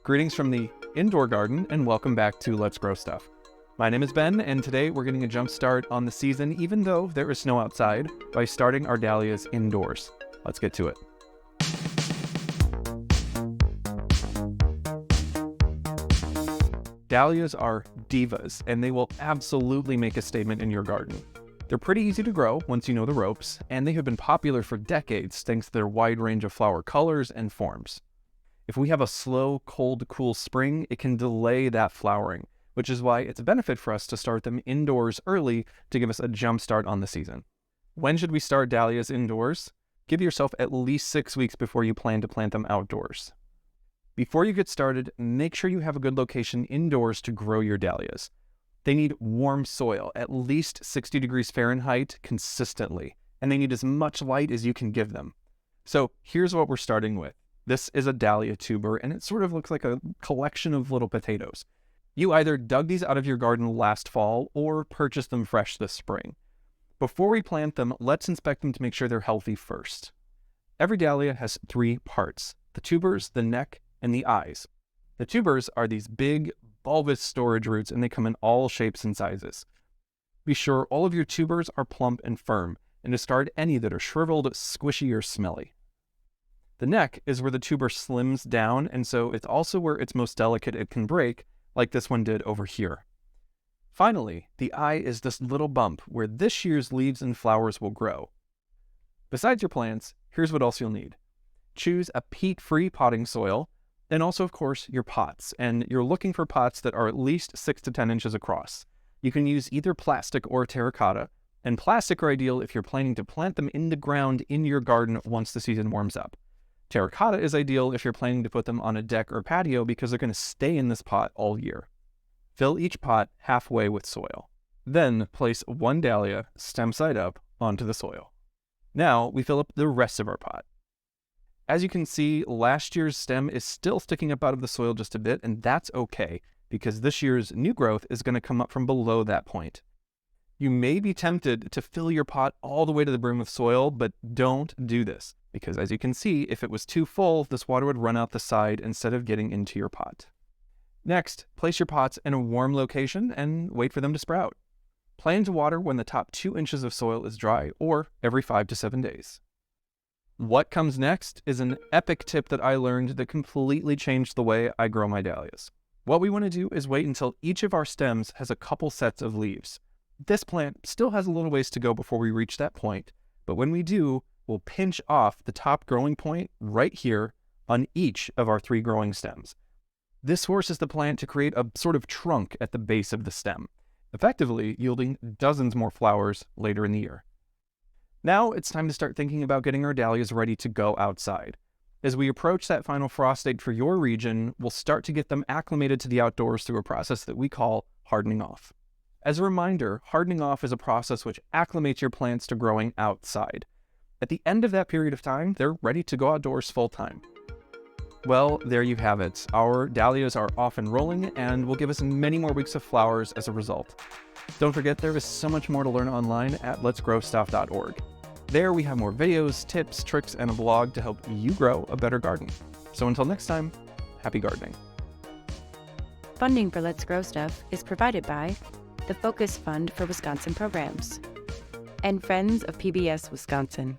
Greetings from the indoor garden and welcome back to Let's Grow Stuff. My name is Ben and today we're getting a jump start on the season even though there is snow outside by starting our dahlias indoors. Let's get to it. Dahlias are divas and they will absolutely make a statement in your garden. They're pretty easy to grow once you know the ropes, and they have been popular for decades thanks to their wide range of flower colors and forms. If we have a slow, cold, cool spring, it can delay that flowering, which is why it's a benefit for us to start them indoors early to give us a jump start on the season. When should we start dahlias indoors? Give yourself at least 6 weeks before you plan to plant them outdoors. Before you get started, make sure you have a good location indoors to grow your dahlias. They need warm soil, at least 60 degrees Fahrenheit consistently, and they need as much light as you can give them. So here's what we're starting with. This is a dahlia tuber, and it sort of looks like a collection of little potatoes. You either dug these out of your garden last fall or purchased them fresh this spring. Before we plant them, let's inspect them to make sure they're healthy first. Every dahlia has 3 parts: the tubers, the neck, and the eyes. The tubers are these big, bulbous storage roots, and they come in all shapes and sizes. Be sure all of your tubers are plump and firm, and discard any that are shriveled, squishy, or smelly. The neck is where the tuber slims down, and so it's also where it's most delicate it can break, like this one did over here. Finally, the eye is this little bump where this year's leaves and flowers will grow. Besides your plants, here's what else you'll need. Choose a peat-free potting soil, and also, of course, your pots, and you're looking for pots that are at least 6 to 10 inches across. You can use either plastic or terracotta, and plastic are ideal if you're planning to plant them in the ground in your garden once the season warms up. Terracotta is ideal if you're planning to put them on a deck or patio because they're going to stay in this pot all year. Fill each pot halfway with soil. Then place one dahlia, stem side up, onto the soil. Now we fill up the rest of our pot. As you can see, last year's stem is still sticking up out of the soil just a bit, and that's okay, because this year's new growth is going to come up from below that point. You may be tempted to fill your pot all the way to the brim with soil, but don't do this, because as you can see, if it was too full, this water would run out the side instead of getting into your pot. Next, place your pots in a warm location and wait for them to sprout. Plan to water when the top 2 inches of soil is dry, or every 5 to 7 days. What comes next is an epic tip that I learned that completely changed the way I grow my dahlias. What we want to do is wait until each of our stems has a couple sets of leaves. This plant still has a little ways to go before we reach that point, but when we do, we'll pinch off the top growing point right here on each of our 3 growing stems. This forces the plant to create a sort of trunk at the base of the stem, effectively yielding dozens more flowers later in the year. Now it's time to start thinking about getting our dahlias ready to go outside. As we approach that final frost date for your region, we'll start to get them acclimated to the outdoors through a process that we call hardening off. As a reminder, hardening off is a process which acclimates your plants to growing outside. At the end of that period of time, they're ready to go outdoors full time. Well, there you have it. Our dahlias are off and rolling and will give us many more weeks of flowers as a result. Don't forget, there is so much more to learn online at letsgrowstuff.org. There we have more videos, tips, tricks, and a blog to help you grow a better garden. So until next time, happy gardening. Funding for Let's Grow Stuff is provided by the Focus Fund for Wisconsin Programs and Friends of PBS Wisconsin.